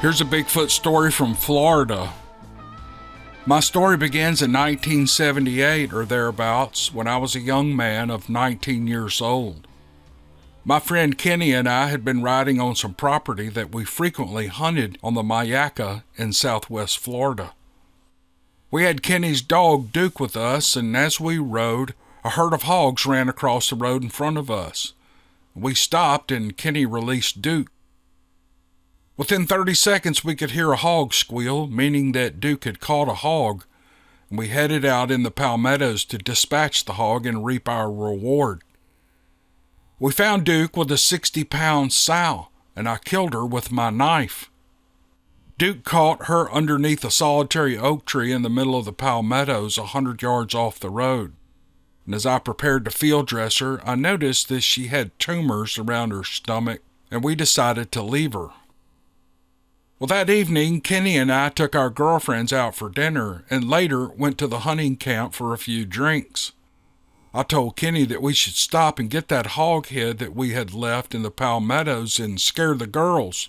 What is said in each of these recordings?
Here's a Bigfoot story from Florida. My story begins in 1978 or thereabouts when I was a young man of 19 years old. My friend Kenny and I had been riding on some property that we frequently hunted on the Mayaca in southwest Florida. We had Kenny's dog Duke with us, and as we rode, a herd of hogs ran across the road in front of us. We stopped and Kenny released Duke. Within 30 seconds, we could hear a hog squeal, meaning that Duke had caught a hog, and we headed out in the palmettos to dispatch the hog and reap our reward. We found Duke with a 60-pound sow, and I killed her with my knife. Duke caught her underneath a solitary oak tree in the middle of the palmettos 100 yards off the road. And as I prepared to field dress her, I noticed that she had tumors around her stomach, and we decided to leave her. Well, that evening, Kenny and I took our girlfriends out for dinner and later went to the hunting camp for a few drinks. I told Kenny that we should stop and get that hog head that we had left in the palmettos and scare the girls.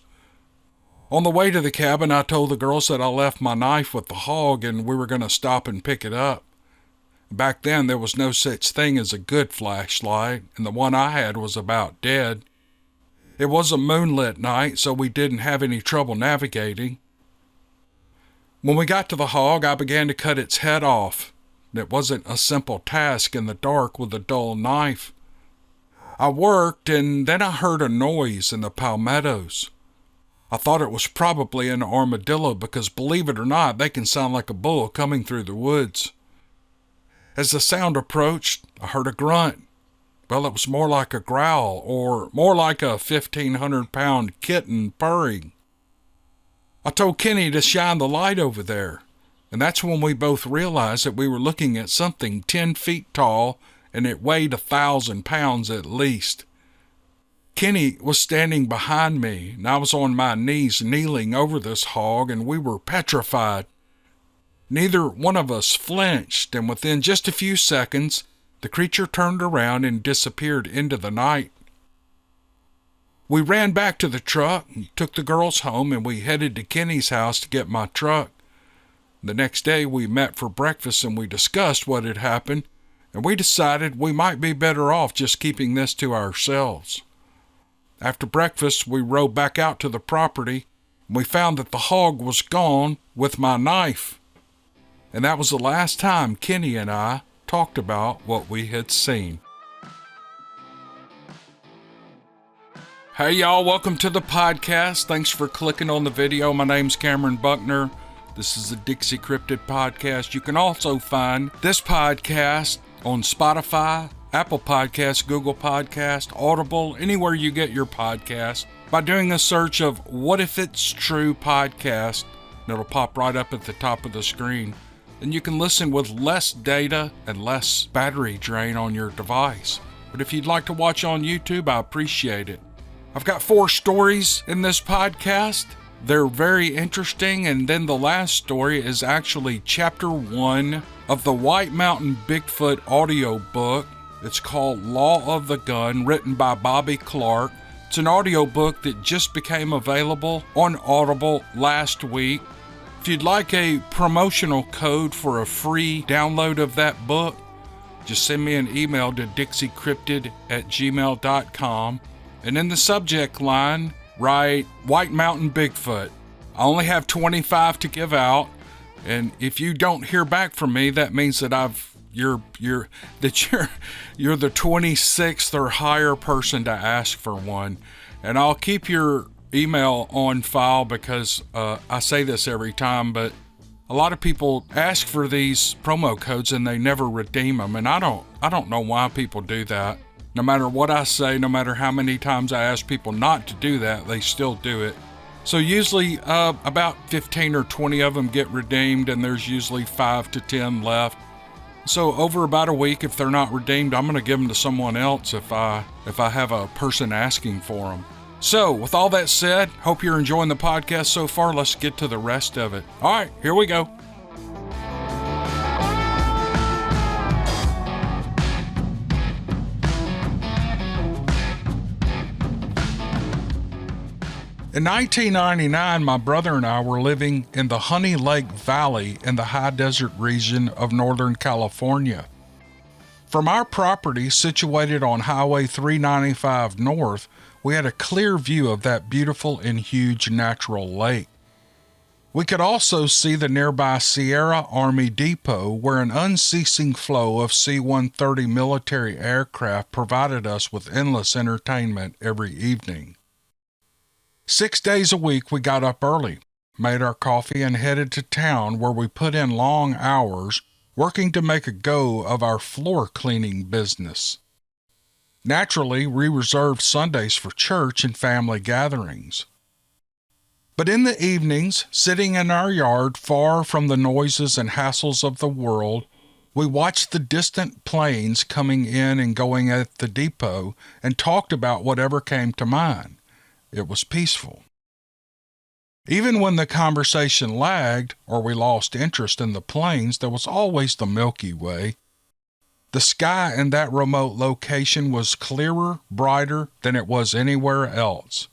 On the way to the cabin, I told the girls that I left my knife with the hog and we were going to stop and pick it up. Back then, there was no such thing as a good flashlight, and the one I had was about dead. It was a moonlit night, so we didn't have any trouble navigating. When we got to the hog, I began to cut its head off. It wasn't a simple task in the dark with a dull knife. I worked, and then I heard a noise in the palmettos. I thought it was probably an armadillo because, believe it or not, they can sound like a bull coming through the woods. As the sound approached, I heard a grunt. Well, it was more like a growl, or more like a 1,500-pound kitten purring. I told Kenny to shine the light over there, and that's when we both realized that we were looking at something 10 feet tall, and it weighed 1,000 pounds at least. Kenny was standing behind me, and I was on my knees kneeling over this hog, and we were petrified. Neither one of us flinched, and within just a few seconds, the creature turned around and disappeared into the night. We ran back to the truck, and took the girls home, and we headed to Kenny's house to get my truck. The next day we met for breakfast and we discussed what had happened, and we decided we might be better off just keeping this to ourselves. After breakfast, we rode back out to the property, and we found that the hog was gone with my knife. And that was the last time Kenny and I talked about what we had seen. Hey y'all, welcome to the podcast. Thanks for clicking on the video. My name's Cameron Buckner. This is the Dixiecryptid podcast. You can also find this podcast on Spotify, Apple Podcasts, Google Podcasts, Audible, anywhere you get your podcast by doing a search of What If It's True podcast. And it'll pop right up at the top of the screen. And you can listen with less data and less battery drain on your device. But if you'd like to watch on YouTube, I appreciate it. I've got 4 stories in this podcast. They're very interesting, and then the last story is actually chapter 1 of the White Mountain Bigfoot audiobook. It's called Law of the Gun, written by Bobby Clark. It's an audiobook that just became available on Audible last week. If you'd like a promotional code for a free download of that book, just send me an email to dixiecryptid@gmail.com, and in the subject line, write White Mountain Bigfoot. I only have 25 to give out, and if you don't hear back from me, that means that you're the 26th or higher person to ask for one, and I'll keep your email on file because I say this every time, but a lot of people ask for these promo codes and they never redeem them, and I don't know why people do that. No matter what I say, no matter how many times I ask people not to do that, they still do it. So usually about 15 or 20 of them get redeemed, and there's usually 5 to 10 left. So over about a week, if they're not redeemed, I'm going to give them to someone else if I have a person asking for them. So, with all that said, hope you're enjoying the podcast so far. Let's get to the rest of it. All right, here we go. In 1999, my brother and I were living in the Honey Lake Valley in the high desert region of Northern California. From our property situated on Highway 395 North, we had a clear view of that beautiful and huge natural lake. We could also see the nearby Sierra Army Depot, where an unceasing flow of C-130 military aircraft provided us with endless entertainment every evening. 6 days a week we got up early, made our coffee, and headed to town, where we put in long hours working to make a go of our floor cleaning business. Naturally, we reserved Sundays for church and family gatherings. But in the evenings, sitting in our yard far from the noises and hassles of the world, we watched the distant planes coming in and going at the depot and talked about whatever came to mind. It was peaceful. Even when the conversation lagged or we lost interest in the planes, there was always the Milky Way. The sky in that remote location was clearer, brighter than it was anywhere else.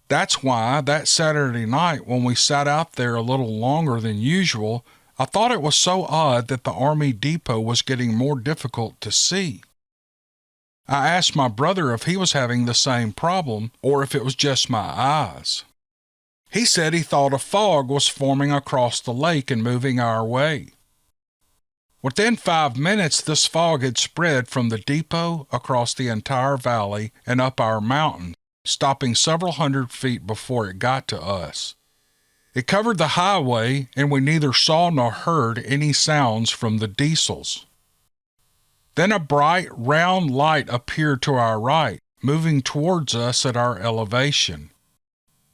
That's why that Saturday night, when we sat out there a little longer than usual, I thought it was so odd that the Army Depot was getting more difficult to see. I asked my brother if he was having the same problem or if it was just my eyes. He said he thought a fog was forming across the lake and moving our way. Within 5 minutes, this fog had spread from the depot across the entire valley and up our mountain, stopping several hundred feet before it got to us. It covered the highway, and we neither saw nor heard any sounds from the diesels. Then a bright, round light appeared to our right, moving towards us at our elevation.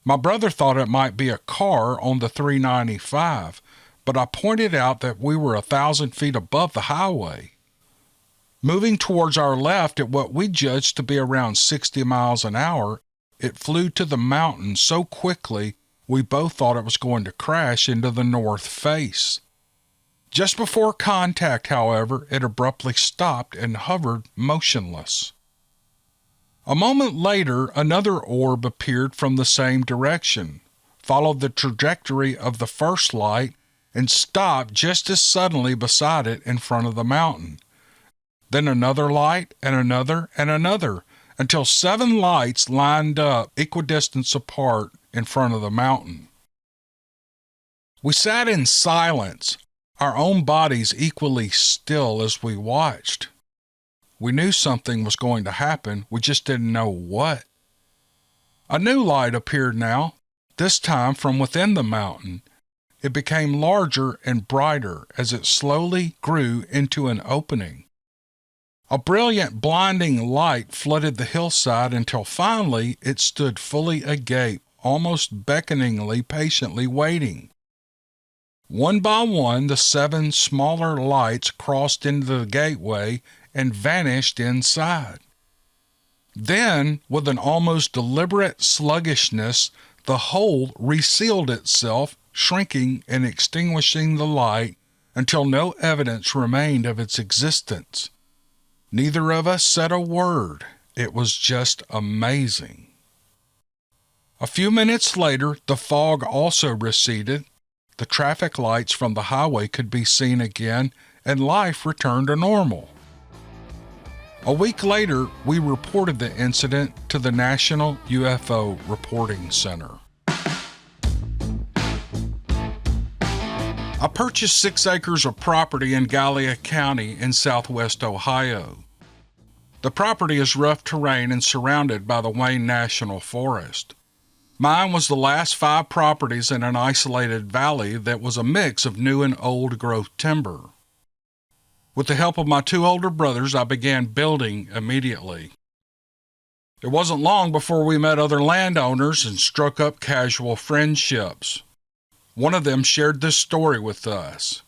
My brother thought it might be a car on the 395, but I pointed out that we were 1,000 feet above the highway. Moving towards our left at what we judged to be around 60 miles an hour, it flew to the mountain so quickly we both thought it was going to crash into the north face. Just before contact, however, it abruptly stopped and hovered motionless. A moment later, another orb appeared from the same direction, followed the trajectory of the first light, and stopped just as suddenly beside it in front of the mountain. Then another light, and another, until 7 lights lined up equidistant apart in front of the mountain. We sat in silence, our own bodies equally still as we watched. We knew something was going to happen, we just didn't know what. A new light appeared now, this time from within the mountain. It became larger and brighter as it slowly grew into an opening. A brilliant, blinding light flooded the hillside until finally it stood fully agape, almost beckoningly, patiently waiting. One by one, the 7 smaller lights crossed into the gateway and vanished inside. Then, with an almost deliberate sluggishness, the whole resealed itself, shrinking and extinguishing the light until no evidence remained of its existence. Neither of us said a word. It was just amazing. A few minutes later, the fog also receded. The traffic lights from the highway could be seen again, and life returned to normal. A week later, we reported the incident to the National UFO Reporting Center. I purchased 6 acres of property in Gallia County in southwest Ohio. The property is rough terrain and surrounded by the Wayne National Forest. Mine was the last 5 properties in an isolated valley that was a mix of new and old growth timber. With the help of my 2 older brothers, I began building immediately. It wasn't long before we met other landowners and struck up casual friendships. One of them shared this story with us.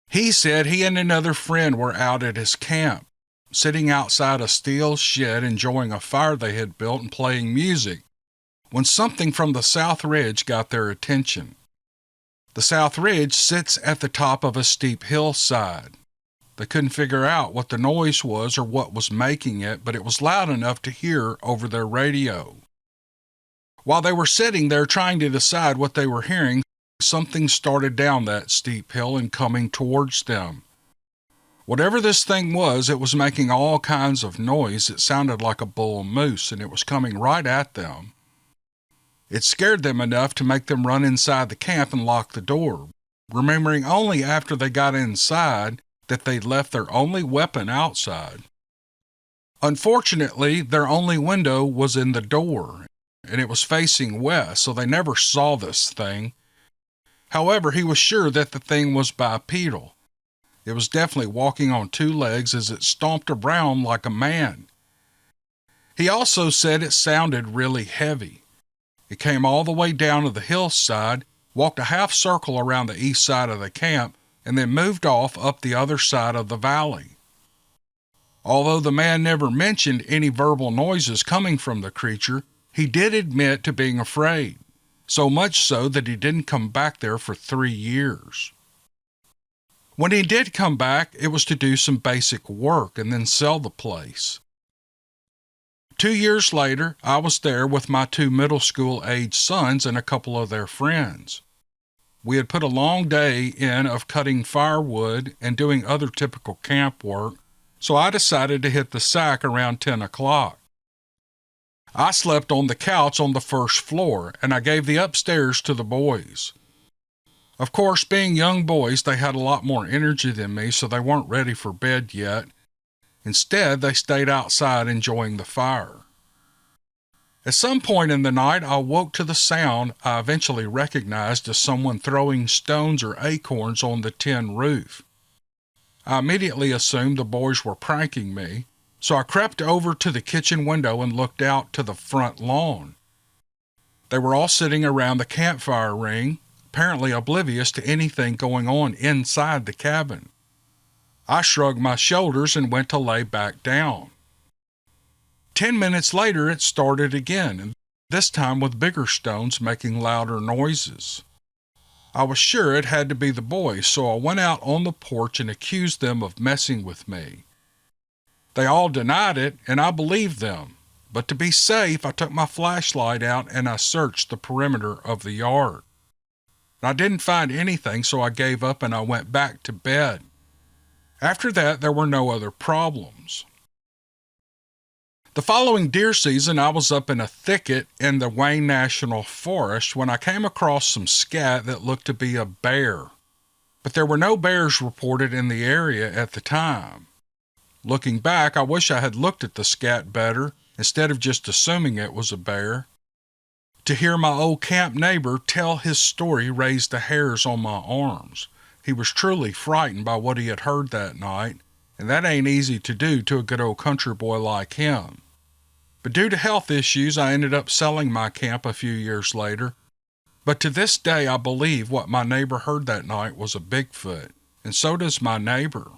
He said he and another friend were out at his camp, sitting outside a steel shed enjoying a fire they had built and playing music, when something from the South Ridge got their attention. The South Ridge sits at the top of a steep hillside. They couldn't figure out what the noise was or what was making it, but it was loud enough to hear over their radio. While they were sitting there trying to decide what they were hearing, something started down that steep hill and coming towards them. Whatever this thing was, it was making all kinds of noise. It sounded like a bull moose, and it was coming right at them. It scared them enough to make them run inside the camp and lock the door, remembering only after they got inside that they'd left their only weapon outside. Unfortunately, their only window was in the door, and it was facing west, so they never saw this thing. However, he was sure that the thing was bipedal. It was definitely walking on two legs as it stomped around like a man. He also said it sounded really heavy. It came all the way down to the hillside, walked a half circle around the east side of the camp, and then moved off up the other side of the valley. Although the man never mentioned any verbal noises coming from the creature, he did admit to being afraid, so much so that he didn't come back there for 3 years. When he did come back, it was to do some basic work and then sell the place. 2 years later, I was there with my 2 middle school-aged sons and a couple of their friends. We had put a long day in of cutting firewood and doing other typical camp work, so I decided to hit the sack around 10 o'clock. I slept on the couch on the first floor, and I gave the upstairs to the boys. Of course, being young boys, they had a lot more energy than me, so they weren't ready for bed yet. Instead, they stayed outside enjoying the fire. At some point in the night, I woke to the sound I eventually recognized as someone throwing stones or acorns on the tin roof. I immediately assumed the boys were pranking me, so I crept over to the kitchen window and looked out to the front lawn. They were all sitting around the campfire ring, apparently oblivious to anything going on inside the cabin. I shrugged my shoulders and went to lay back down. 10 minutes later, it started again, and this time with bigger stones making louder noises. I was sure it had to be the boys, so I went out on the porch and accused them of messing with me. They all denied it, and I believed them, but to be safe, I took my flashlight out and I searched the perimeter of the yard. I didn't find anything, so I gave up and I went back to bed. After that, there were no other problems. The following deer season, I was up in a thicket in the Wayne National Forest when I came across some scat that looked to be a bear. But there were no bears reported in the area at the time. Looking back, I wish I had looked at the scat better instead of just assuming it was a bear. To hear my old camp neighbor tell his story raised the hairs on my arms. He was truly frightened by what he had heard that night, and that ain't easy to do to a good old country boy like him. But due to health issues, I ended up selling my camp a few years later. But to this day, I believe what my neighbor heard that night was a Bigfoot, and so does my neighbor.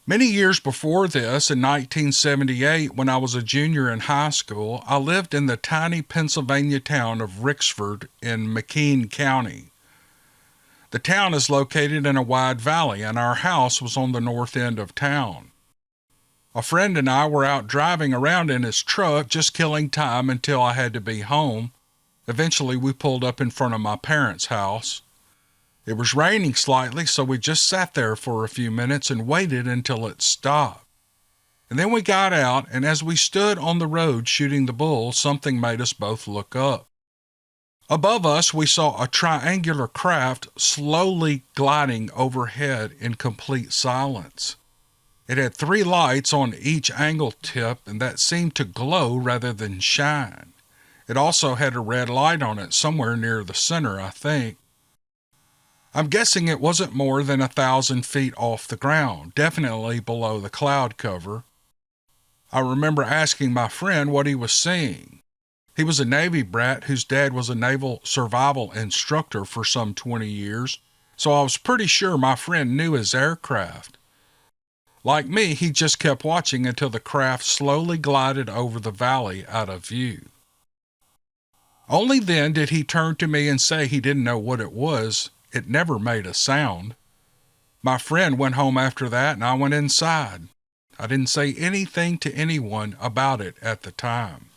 Many years before this, in 1978, when I was a junior in high school, I lived in the tiny Pennsylvania town of Rixford in McKean County. The town is located in a wide valley, and our house was on the north end of town. A friend and I were out driving around in his truck, just killing time until I had to be home. Eventually, we pulled up in front of my parents' house. It was raining slightly, so we just sat there for a few minutes and waited until it stopped. And then we got out, and as we stood on the road shooting the bull, something made us both look up. Above us, we saw a triangular craft slowly gliding overhead in complete silence. It had 3 lights on each angle tip, and that seemed to glow rather than shine. It also had a red light on it somewhere near the center, I think. I'm guessing it wasn't more than 1,000 feet off the ground, definitely below the cloud cover. I remember asking my friend what he was seeing. He was a Navy brat whose dad was a naval survival instructor for some 20 years, so I was pretty sure my friend knew his aircraft. Like me, he just kept watching until the craft slowly glided over the valley out of view. Only then did he turn to me and say he didn't know what it was. It never made a sound. My friend went home after that, and I went inside. I didn't say anything to anyone about it at the time.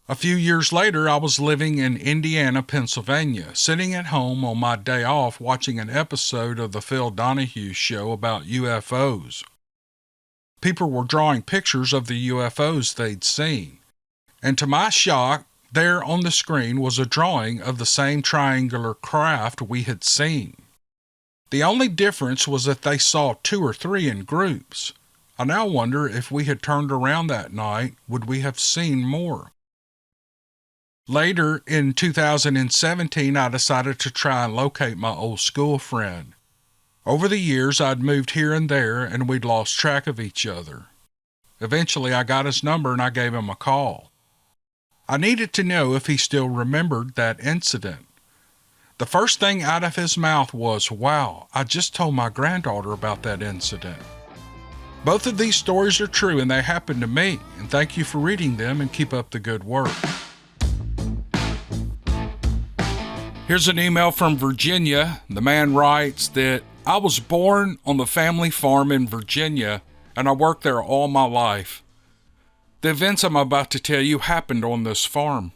A few years later, I was living in Indiana, Pennsylvania, sitting at home on my day off watching an episode of the Phil Donahue show about UFOs. People were drawing pictures of the UFOs they'd seen, and to my shock, there on the screen was a drawing of the same triangular craft we had seen. The only difference was that they saw 2 or 3 in groups. I now wonder if we had turned around that night, would we have seen more? Later, in 2017, I decided to try and locate my old school friend. Over the years, I'd moved here and there, and we'd lost track of each other. Eventually, I got his number and I gave him a call. I needed to know if he still remembered that incident. The first thing out of his mouth was, "Wow, I just told my granddaughter about that incident." Both of these stories are true and they happened to me, and thank you for reading them and keep up the good work. Here's an email from Virginia. The man writes that I was born on the family farm in Virginia and I worked there all my life. The events I'm about to tell you happened on this farm.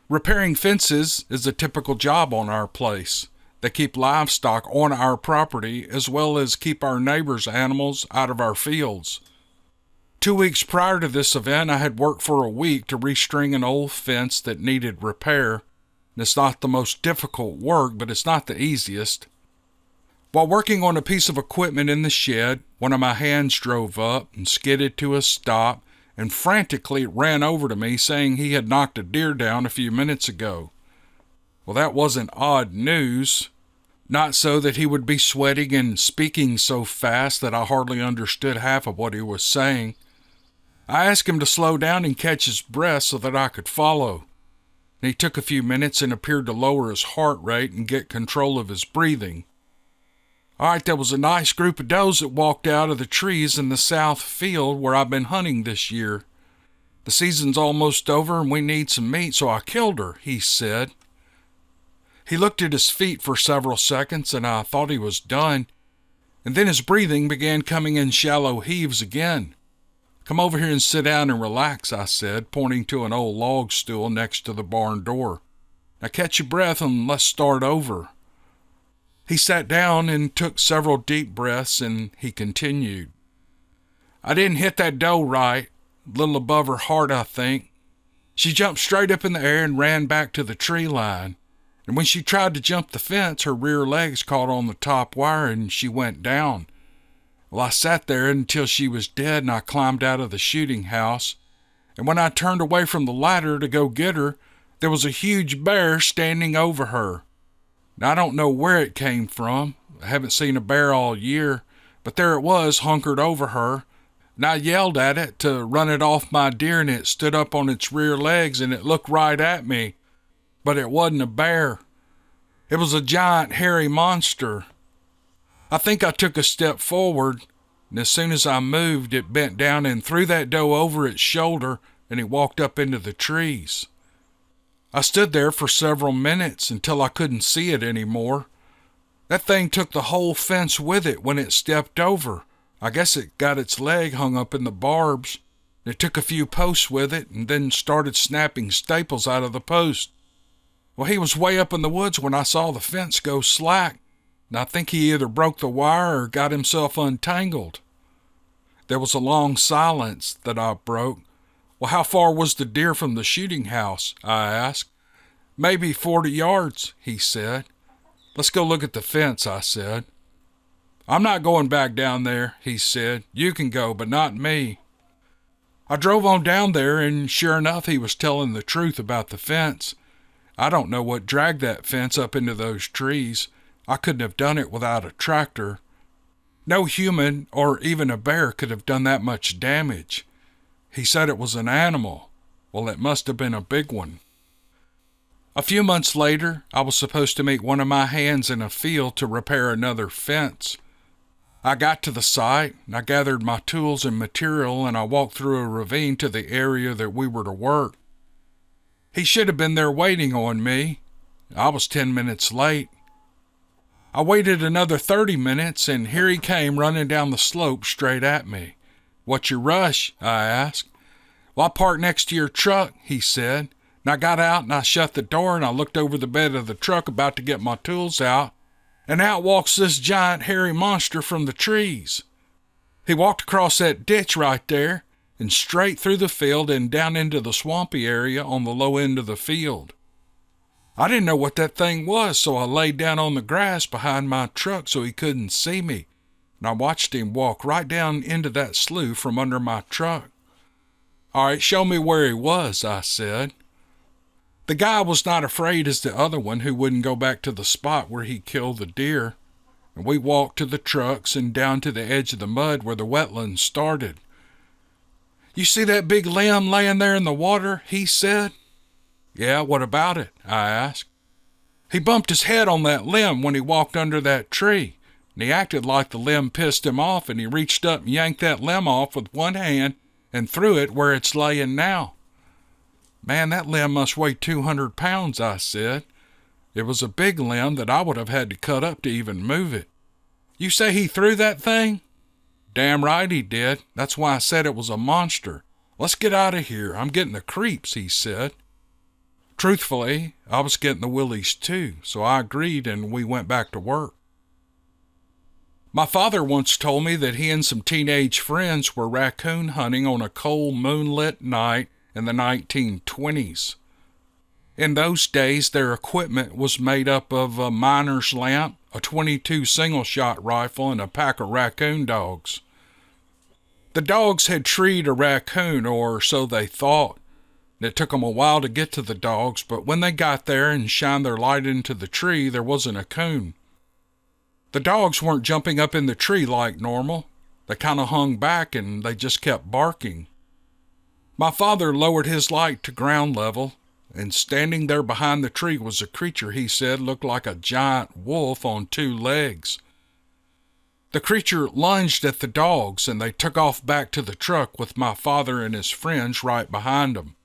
Repairing fences is a typical job on our place. They keep livestock on our property as well as keep our neighbors' animals out of our fields. 2 weeks prior to this event, I had worked for a week to restring an old fence that needed repair. It's not the most difficult work, but it's not the easiest. While working on a piece of equipment in the shed, one of my hands drove up and skidded to a stop and frantically ran over to me saying he had knocked a deer down a few minutes ago. Well, that wasn't odd news. Not so that he would be sweating and speaking so fast that I hardly understood half of what he was saying. I asked him to slow down and catch his breath so that I could follow. He took a few minutes and appeared to lower his heart rate and get control of his breathing. All right, there was a nice group of does that walked out of the trees in the south field where I've been hunting this year. The season's almost over and we need some meat, so I killed her, he said. He looked at his feet for several seconds and I thought he was done, and then his breathing began coming in shallow heaves again. Come over here and sit down and relax, I said, pointing to an old log stool next to the barn door. Now catch your breath and let's start over. He sat down and took several deep breaths and he continued. I didn't hit that doe right, a little above her heart, I think. She jumped straight up in the air and ran back to the tree line. And when she tried to jump the fence, her rear legs caught on the top wire and she went down. Well, I sat there until she was dead and I climbed out of the shooting house. And when I turned away from the ladder to go get her, there was a huge bear standing over her. Now, I don't know where it came from. I haven't seen a bear all year, but there it was hunkered over her. And I yelled at it to run it off my deer and it stood up on its rear legs and it looked right at me. But it wasn't a bear. It was a giant hairy monster. I think I took a step forward, and as soon as I moved, it bent down and threw that doe over its shoulder, and it walked up into the trees. I stood there for several minutes until I couldn't see it anymore. That thing took the whole fence with it when it stepped over. I guess it got its leg hung up in the barbs. It took a few posts with it and then started snapping staples out of the post. Well, he was way up in the woods when I saw the fence go slack, and I think he either broke the wire or got himself untangled. There was a long silence that I broke. Well, how far was the deer from the shooting house? I asked. Maybe 40 yards, he said. Let's go look at the fence, I said. I'm not going back down there, he said. You can go, but not me. I drove on down there, and sure enough, he was telling the truth about the fence. I don't know what dragged that fence up into those trees. I couldn't have done it without a tractor. No human or even a bear could have done that much damage. He said it was an animal. Well, it must have been a big one. A few months later, I was supposed to meet one of my hands in a field to repair another fence. I got to the site, and I gathered my tools and material, and I walked through a ravine to the area that we were to work. He should have been there waiting on me. I was 10 minutes late. I waited another 30 minutes, and here he came running down the slope straight at me. What's your rush? I asked. "Well, I parked next to your truck," he said. "And I got out and I shut the door and I looked over the bed of the truck about to get my tools out. And out walks this giant hairy monster from the trees. He walked across that ditch right there and straight through the field and down into the swampy area on the low end of the field. I didn't know what that thing was, so I laid down on the grass behind my truck so he couldn't see me, and I watched him walk right down into that slough from under my truck." "All right, show me where he was," I said. The guy was not afraid as the other one who wouldn't go back to the spot where he killed the deer, and we walked to the trucks and down to the edge of the mud where the wetlands started. "You see that big limb laying there in the water?" he said. "Yeah, what about it?" I asked. "He bumped his head on that limb when he walked under that tree, and he acted like the limb pissed him off, and he reached up and yanked that limb off with one hand and threw it where it's laying now." "Man, that limb must weigh 200 pounds, I said. "It was a big limb that I would have had to cut up to even move it." "You say he threw that thing?" "Damn right he did. That's why I said it was a monster. Let's get out of here. I'm getting the creeps," he said. Truthfully, I was getting the willies too, so I agreed and we went back to work. My father once told me that he and some teenage friends were raccoon hunting on a cold moonlit night in the 1920s. In those days, their equipment was made up of a miner's lamp, a .22 single-shot rifle, and a pack of raccoon dogs. The dogs had treed a raccoon, or so they thought. It took them a while to get to the dogs, but when they got there and shined their light into the tree, there wasn't a coon. The dogs weren't jumping up in the tree like normal. They kind of hung back and they just kept barking. My father lowered his light to ground level, and standing there behind the tree was a creature he said looked like a giant wolf on 2 legs. The creature lunged at the dogs, and they took off back to the truck with my father and his friends right behind them.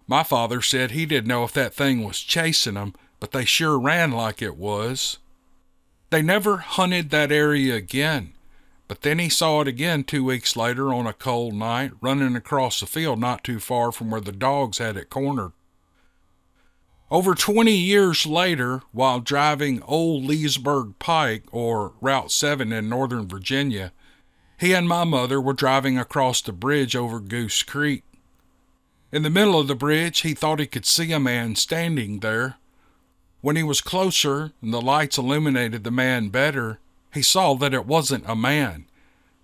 My father said he didn't know if that thing was chasing them, but they sure ran like it was. They never hunted that area again, but then he saw it again 2 weeks later on a cold night, running across the field not too far from where the dogs had it cornered. Over 20 years later, while driving Old Leesburg Pike, or Route 7 in Northern Virginia, he and my mother were driving across the bridge over Goose Creek. In the middle of the bridge, he thought he could see a man standing there. When he was closer and the lights illuminated the man better, he saw that it wasn't a man.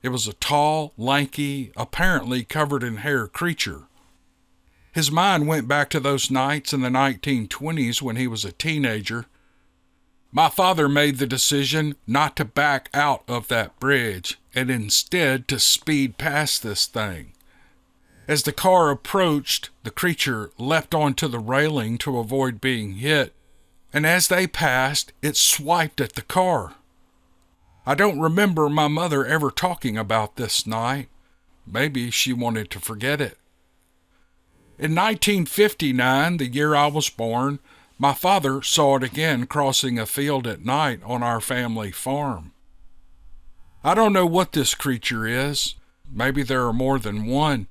It was a tall, lanky, apparently covered in hair creature. His mind went back to those nights in the 1920s when he was a teenager. My father made the decision not to back out of that bridge and instead to speed past this thing. As the car approached, the creature leapt onto the railing to avoid being hit, and as they passed, it swiped at the car. I don't remember my mother ever talking about this night. Maybe she wanted to forget it. In 1959, the year I was born, my father saw it again crossing a field at night on our family farm. I don't know what this creature is. Maybe there are more than one,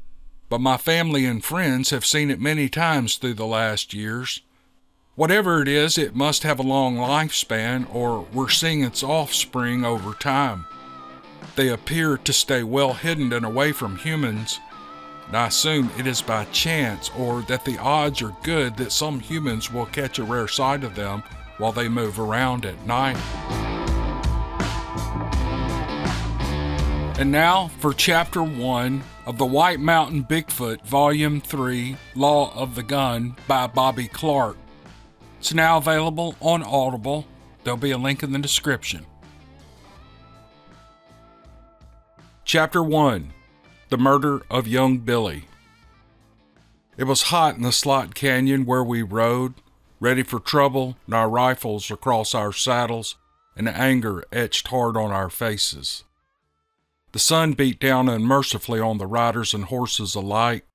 but my family and friends have seen it many times through the last years. Whatever it is, it must have a long lifespan, or we're seeing its offspring over time. They appear to stay well hidden and away from humans, and I assume it is by chance or that the odds are good that some humans will catch a rare sight of them while they move around at night. And now for Chapter 1 of the White Mountain Bigfoot, Volume 3, Law of the Gun by Bobby Clark. It's now available on Audible. There'll be a link in the description. Chapter 1. The Murder of Young Billy. It was hot in the slot canyon where we rode, ready for trouble and our rifles across our saddles, and anger etched hard on our faces. The sun beat down unmercifully on the riders and horses alike.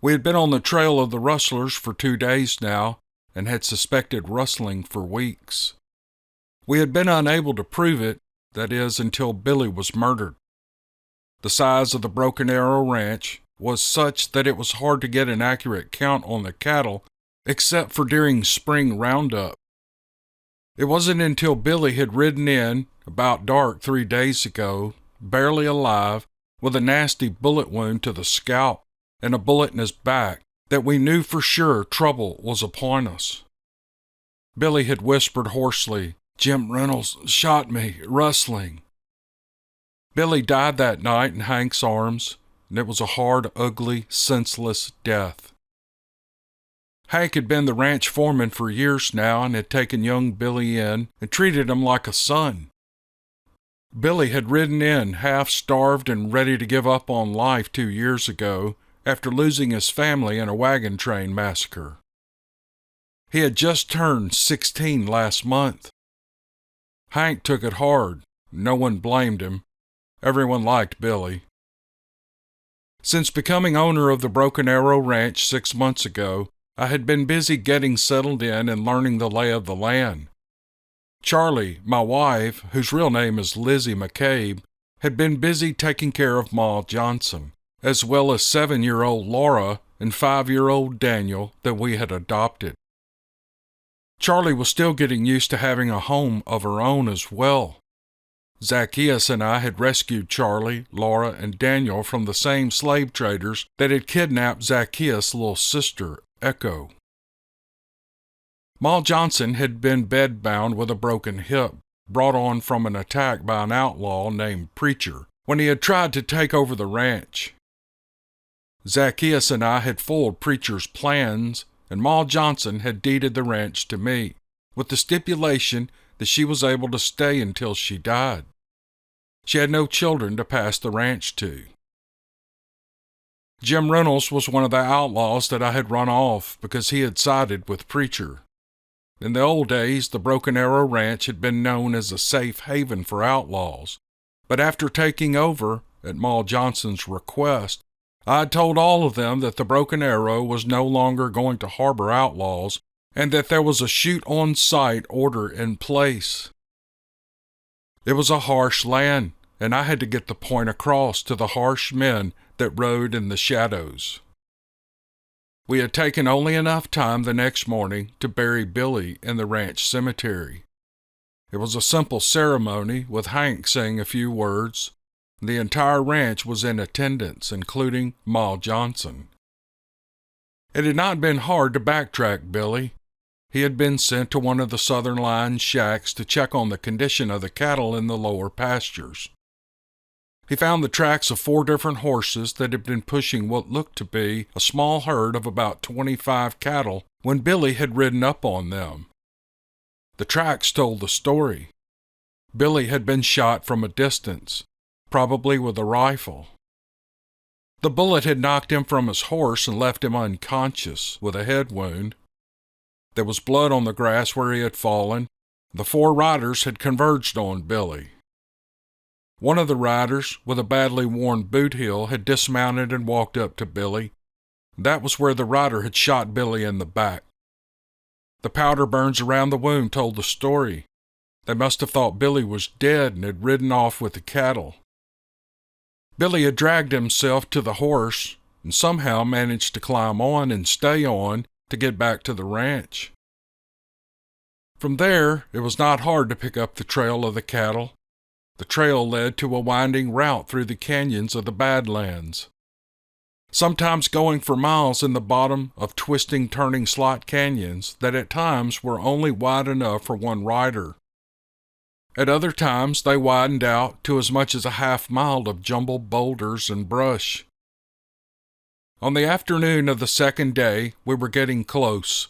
We had been on the trail of the rustlers for 2 days now, and had suspected rustling for weeks. We had been unable to prove it, that is, until Billy was murdered. The size of the Broken Arrow Ranch, was such that it was hard to get an accurate count on the cattle, except for during spring roundup. It wasn't until Billy had ridden in, about dark 3 days ago, barely alive, with a nasty bullet wound to the scalp and a bullet in his back, that we knew for sure trouble was upon us. Billy had whispered hoarsely, "Jim Reynolds shot me, rustling." Billy died that night in Hank's arms, and it was a hard, ugly, senseless death. Hank had been the ranch foreman for years now and had taken young Billy in and treated him like a son. Billy had ridden in half-starved and ready to give up on life 2 years ago after losing his family in a wagon train massacre. He had just turned 16 last month. Hank took it hard. No one blamed him. Everyone liked Billy. Since becoming owner of the Broken Arrow Ranch 6 months ago, I had been busy getting settled in and learning the lay of the land. Charlie, my wife, whose real name is Lizzie McCabe, had been busy taking care of Ma Johnson, as well as 7-year-old Laura and 5-year-old Daniel that we had adopted. Charlie was still getting used to having a home of her own as well. Zacchaeus and I had rescued Charlie, Laura, and Daniel from the same slave traders that had kidnapped Zacchaeus' little sister, Echo. Ma Johnson had been bedbound with a broken hip, brought on from an attack by an outlaw named Preacher, when he had tried to take over the ranch. Zacchaeus and I had foiled Preacher's plans, and Ma Johnson had deeded the ranch to me, with the stipulation that she was able to stay until she died. She had no children to pass the ranch to. Jim Reynolds was one of the outlaws that I had run off because he had sided with Preacher. In the old days, the Broken Arrow Ranch had been known as a safe haven for outlaws, but after taking over, at Ma Johnson's request, I had told all of them that the Broken Arrow was no longer going to harbor outlaws and that there was a shoot-on-sight order in place. It was a harsh land, and I had to get the point across to the harsh men that rode in the shadows. We had taken only enough time the next morning to bury Billy in the ranch cemetery. It was a simple ceremony with Hank saying a few words. The entire ranch was in attendance, including Ma Johnson. It had not been hard to backtrack Billy. He had been sent to one of the Southern Line shacks to check on the condition of the cattle in the lower pastures. He found the tracks of 4 different horses that had been pushing what looked to be a small herd of about 25 cattle when Billy had ridden up on them. The tracks told the story. Billy had been shot from a distance, probably with a rifle. The bullet had knocked him from his horse and left him unconscious with a head wound. There was blood on the grass where he had fallen. The 4 riders had converged on Billy. One of the riders, with a badly worn boot heel, had dismounted and walked up to Billy. That was where the rider had shot Billy in the back. The powder burns around the wound told the story. They must have thought Billy was dead and had ridden off with the cattle. Billy had dragged himself to the horse and somehow managed to climb on and stay on to get back to the ranch. From there, it was not hard to pick up the trail of the cattle. The trail led to a winding route through the canyons of the Badlands, sometimes going for miles in the bottom of twisting, turning slot canyons that at times were only wide enough for one rider. At other times, they widened out to as much as a half-mile of jumbled boulders and brush. On the afternoon of the second day, we were getting close.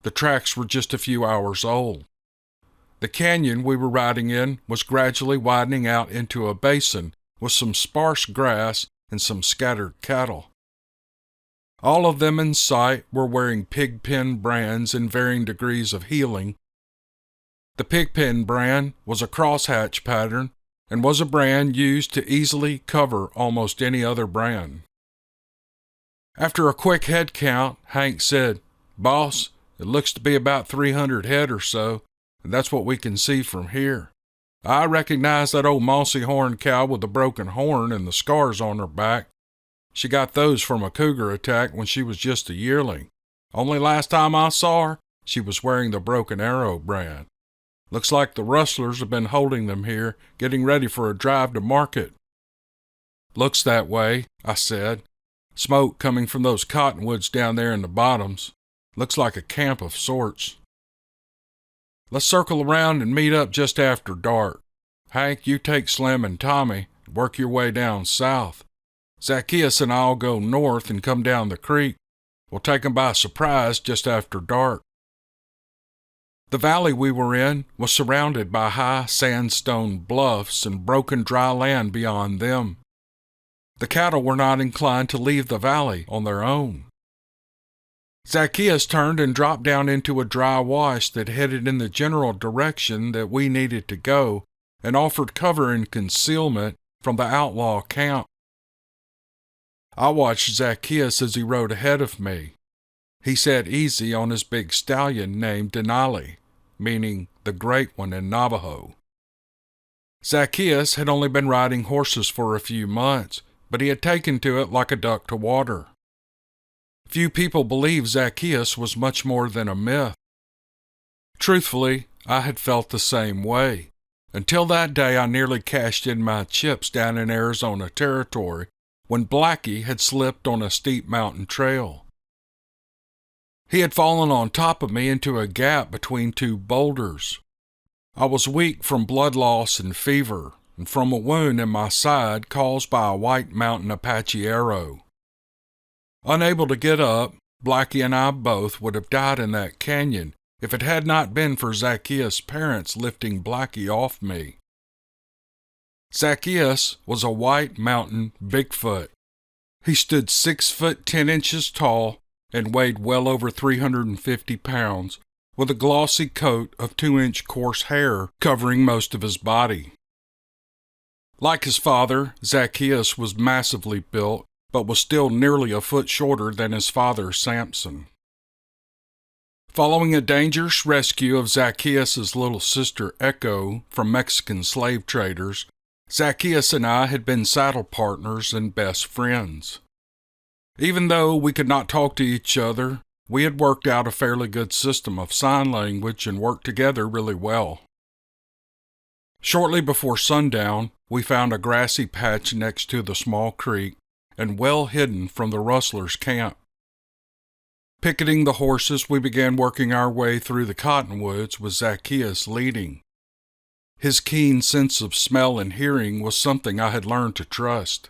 The tracks were just a few hours old. The canyon we were riding in was gradually widening out into a basin with some sparse grass and some scattered cattle. All of them in sight were wearing pigpen brands in varying degrees of healing. The pigpen brand was a crosshatch pattern and was a brand used to easily cover almost any other brand. After a quick head count, Hank said, "Boss, it looks to be about 300 head or so, and that's what we can see from here. I recognize that old mossy horned cow with the broken horn and the scars on her back. She got those from a cougar attack when she was just a yearling. Only last time I saw her, she was wearing the Broken Arrow brand. Looks like the rustlers have been holding them here, getting ready for a drive to market. Looks that way, I said. Smoke coming from those cottonwoods down there in the bottoms. Looks like a camp of sorts. Let's circle around and meet up just after dark. Hank, you take Slim and Tommy and work your way down south. Zacchaeus and I'll go north and come down the creek. We'll take 'em by surprise just after dark. The valley we were in was surrounded by high sandstone bluffs and broken dry land beyond them. The cattle were not inclined to leave the valley on their own. Zacchaeus turned and dropped down into a dry wash that headed in the general direction that we needed to go and offered cover and concealment from the outlaw camp. I watched Zacchaeus as he rode ahead of me. He sat easy on his big stallion named Denali, meaning the Great One in Navajo. Zacchaeus had only been riding horses for a few months, but he had taken to it like a duck to water. Few people believed Zacchaeus was much more than a myth. Truthfully, I had felt the same way. Until that day I nearly cashed in my chips down in Arizona territory when Blackie had slipped on a steep mountain trail. He had fallen on top of me into a gap between two boulders. I was weak from blood loss and fever, and from a wound in my side caused by a White Mountain Apache arrow. Unable to get up, Blackie and I both would have died in that canyon if it had not been for Zacchaeus' parents lifting Blackie off me. Zacchaeus was a White Mountain Bigfoot. He stood 6 foot 10 inches tall and weighed well over 350 pounds, with a glossy coat of 2-inch coarse hair covering most of his body. Like his father, Zacchaeus was massively built, but was still nearly a foot shorter than his father, Samson. Following a dangerous rescue of Zacchaeus' little sister, Echo, from Mexican slave traders, Zacchaeus and I had been saddle partners and best friends. Even though we could not talk to each other, we had worked out a fairly good system of sign language and worked together really well. Shortly before sundown, we found a grassy patch next to the small creek and well hidden from the rustlers' camp. Picketing the horses, we began working our way through the cottonwoods with Zacchaeus leading. His keen sense of smell and hearing was something I had learned to trust.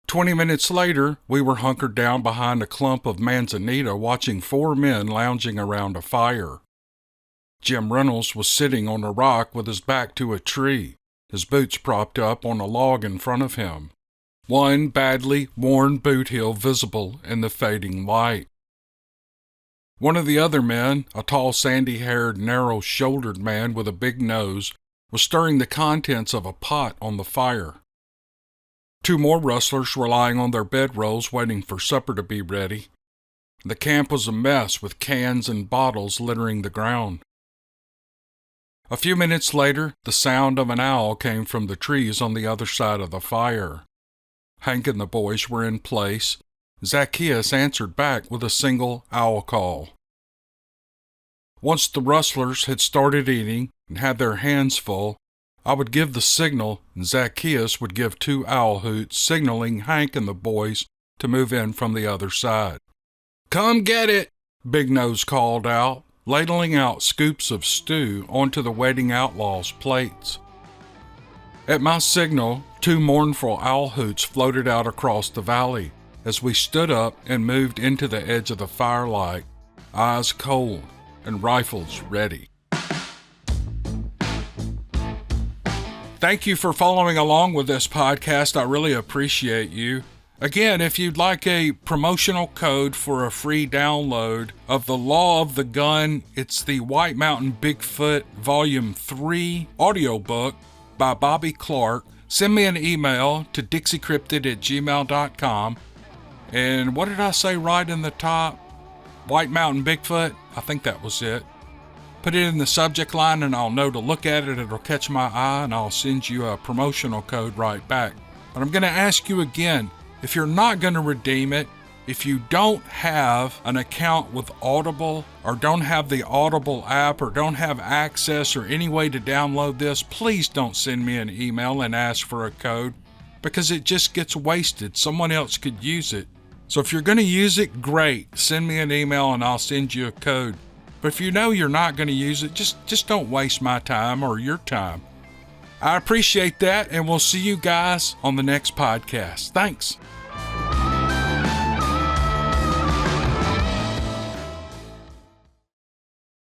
20 minutes later, we were hunkered down behind a clump of manzanita watching 4 men lounging around a fire. Jim Reynolds was sitting on a rock with his back to a tree, his boots propped up on a log in front of him, one badly worn boot heel visible in the fading light. One of the other men, a tall sandy-haired, narrow-shouldered man with a big nose, was stirring the contents of a pot on the fire. 2 more rustlers were lying on their bedrolls waiting for supper to be ready. The camp was a mess with cans and bottles littering the ground. A few minutes later, the sound of an owl came from the trees on the other side of the fire. Hank and the boys were in place. Zacchaeus answered back with a single owl call. Once the rustlers had started eating and had their hands full, I would give the signal and Zacchaeus would give 2 owl hoots signaling Hank and the boys to move in from the other side. "Come get it," Big Nose called out, ladling out scoops of stew onto the waiting outlaws' plates. At my signal, 2 mournful owl hoots floated out across the valley as we stood up and moved into the edge of the firelight, eyes cold and rifles ready. Thank you for following along with this podcast. I really appreciate you. Again, if you'd like a promotional code for a free download of The Law of the Gun, it's the White Mountain Bigfoot Volume 3 audiobook by Bobby Clark. Send me an email to dixiecryptid@gmail.com. And what did I say right in the top? White Mountain Bigfoot? I think that was it. Put it in the subject line and I'll know to look at it. It'll catch my eye and I'll send you a promotional code right back. But I'm going to ask you again, If you're not going to redeem it, if you don't have an account with Audible or don't have the Audible app or don't have access or any way to download this, please don't send me an email and ask for a code because it just gets wasted. Someone else could use it. So if you're going to use it, great. Send me an email and I'll send you a code. But if you know you're not going to use it, just don't waste my time or your time. I appreciate that, and we'll see you guys on the next podcast. Thanks.